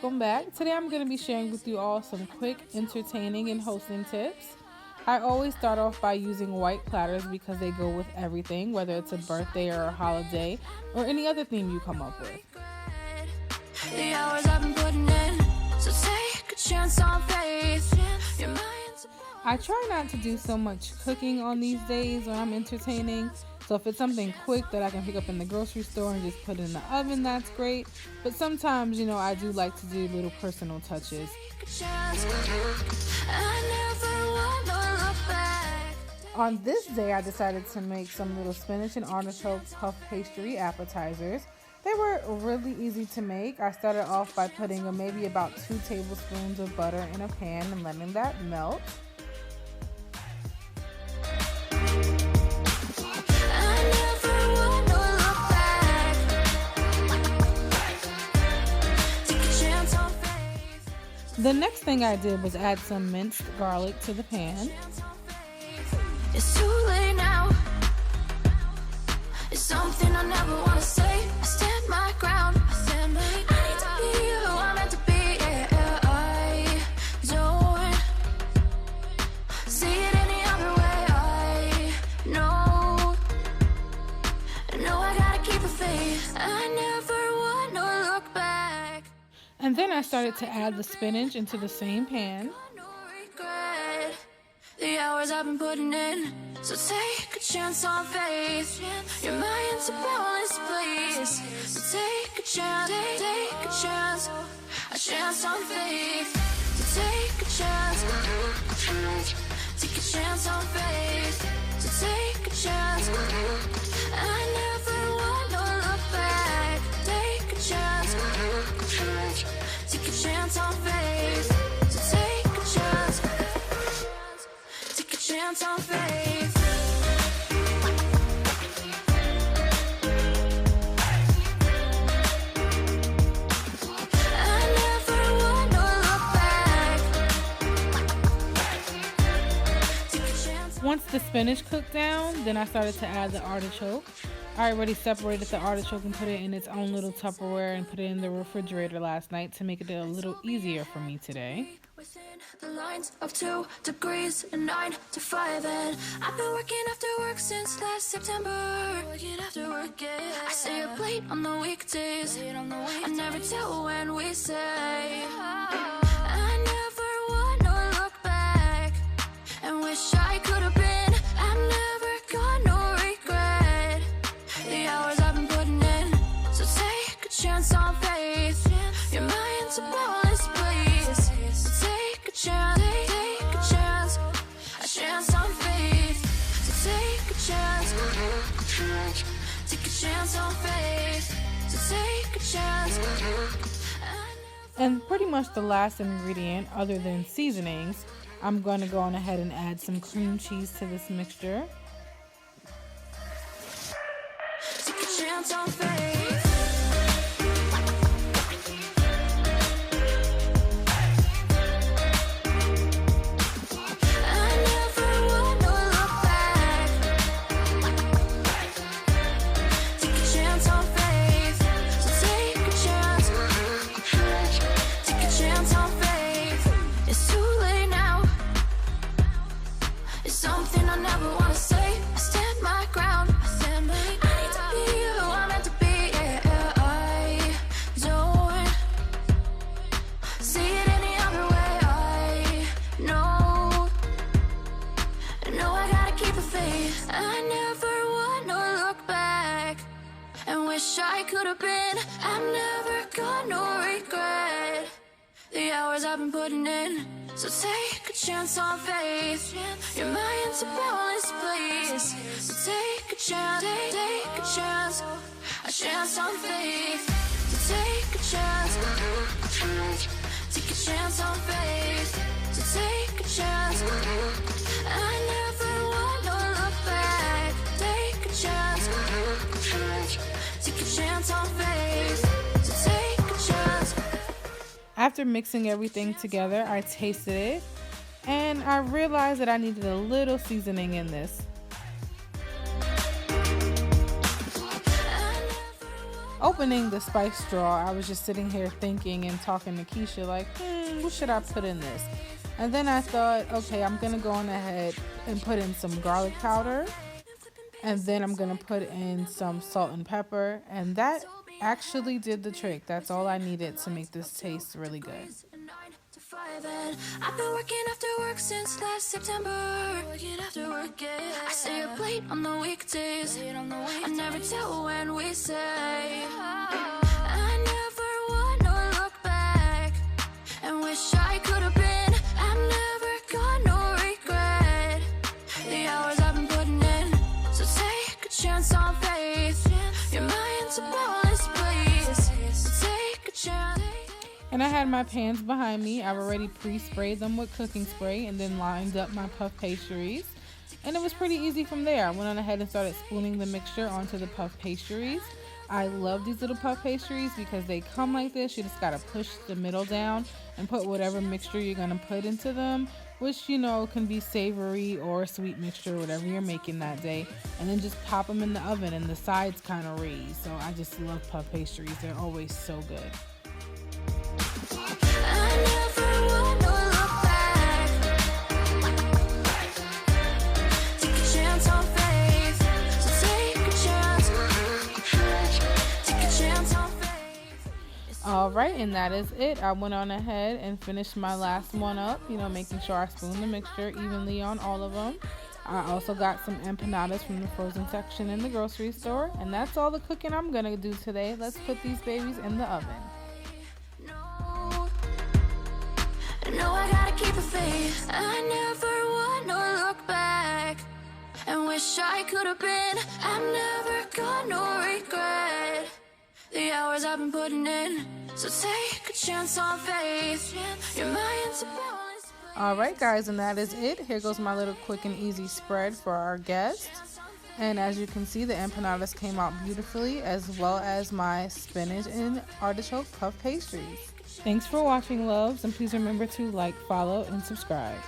welcome back. Today I'm going to be sharing with you all some quick, entertaining, and hosting tips. I always start off by using white platters because they go with everything, whether it's a birthday or a holiday or any other theme you come up with. The hours I've been putting in, so take a chance on faith. I try not to do so much cooking on these days when I'm entertaining. So if it's something quick that I can pick up in the grocery store and just put it in the oven, that's great. But sometimes, I do like to do little personal touches. On this day, I decided to make some little spinach and artichoke puff pastry appetizers. They were really easy to make. I started off by putting maybe about 2 tablespoons of butter in a pan and letting that melt. The next thing I did was add some minced garlic to the pan. It's too late now. It's something I never want to say. I stand my ground. I need to be who I'm meant to be. Yeah, I don't see it any other way. I know I gotta keep the faith. I never want to look back. And then I started to add the spinach into the same pan. No regret. The hours I've been putting in, so take a chance on faith. Your mind's a boundless place. So take a chance, take a chance on faith. So take a chance on faith. So take a chance. I never want to look back. Take a chance on faith. So take a chance on faith. I never want to look back. Once the spinach cooked down, then I started to add the artichoke. I already separated the artichoke and put it in its own little Tupperware and put it in the refrigerator last night to make it a little easier for me today. Within the lines of 2 degrees and 9 to 5, and I've been working after work since last September. Working after work, yeah. I stay up late on the weekdays. I never tell when we say. I never want to look back and wish I could have been. I've never got no regret. The hours I've been putting in, so take a chance on faith. Your mind's a boundless place. So take a chance on faith. So take a chance on faith. So take a chance. And pretty much the last ingredient, other than seasonings, I'm going to go on ahead and add some cream cheese to this mixture. Take a chance on faith. I never want to look back and wish I could have been. I've never got no regret. The hours I've been putting in, so take a chance on faith. Your mind's a boundless place. So take a chance on faith. So take a chance on faith. So take a chance. I never want to look back. Take a chance on faith. So take a chance. After mixing everything together, I tasted it and I realized that I needed a little seasoning in this. opening the spice drawer, I was just sitting here thinking and talking to Keisha like, what should I put in this? And then I thought, okay, I'm gonna go on ahead and put in some garlic powder, and then I'm gonna put in some salt and pepper, and that actually did the trick. That's all I needed to make this taste really good. I've been working after work since last September. Working after work, yeah. I stay up late on the weekdays. I never tell when we say. I never wanna look back and wish I could have been. I've never got no regret. The hours I've been putting in. So take a chance on faith. Your mind's a bonus place. So take a chance. And I had my pans behind me. I've already pre-sprayed them with cooking spray and then lined up my puff pastries. And it was pretty easy from there. I went on ahead and started spooning the mixture onto the puff pastries. I love these little puff pastries because they come like this. You just gotta push the middle down and put whatever mixture you're gonna put into them, which, you know, can be savory or sweet mixture, whatever you're making that day. And then just pop them in the oven and the sides kind of raise. So I just love puff pastries. They're always so good. Alright, and that is it. I went on ahead and finished my last one up, you know, making sure I spoon the mixture evenly on all of them. I also got some empanadas from the frozen section in the grocery store, and that's all the cooking I'm gonna do today. Let's put these babies in the oven. No, I gotta keep the faith. I never wanna look back and wish I could have been. I've never got no regret. The hours I've been putting in. So take a chance on faith. Your mind's a bonus. Alright guys, and that is it. Here goes my little quick and easy spread for our guests. And as you can see, the empanadas came out beautifully, as well as my spinach and artichoke puff pastries. Thanks for watching, loves, and please remember to like, follow, and subscribe.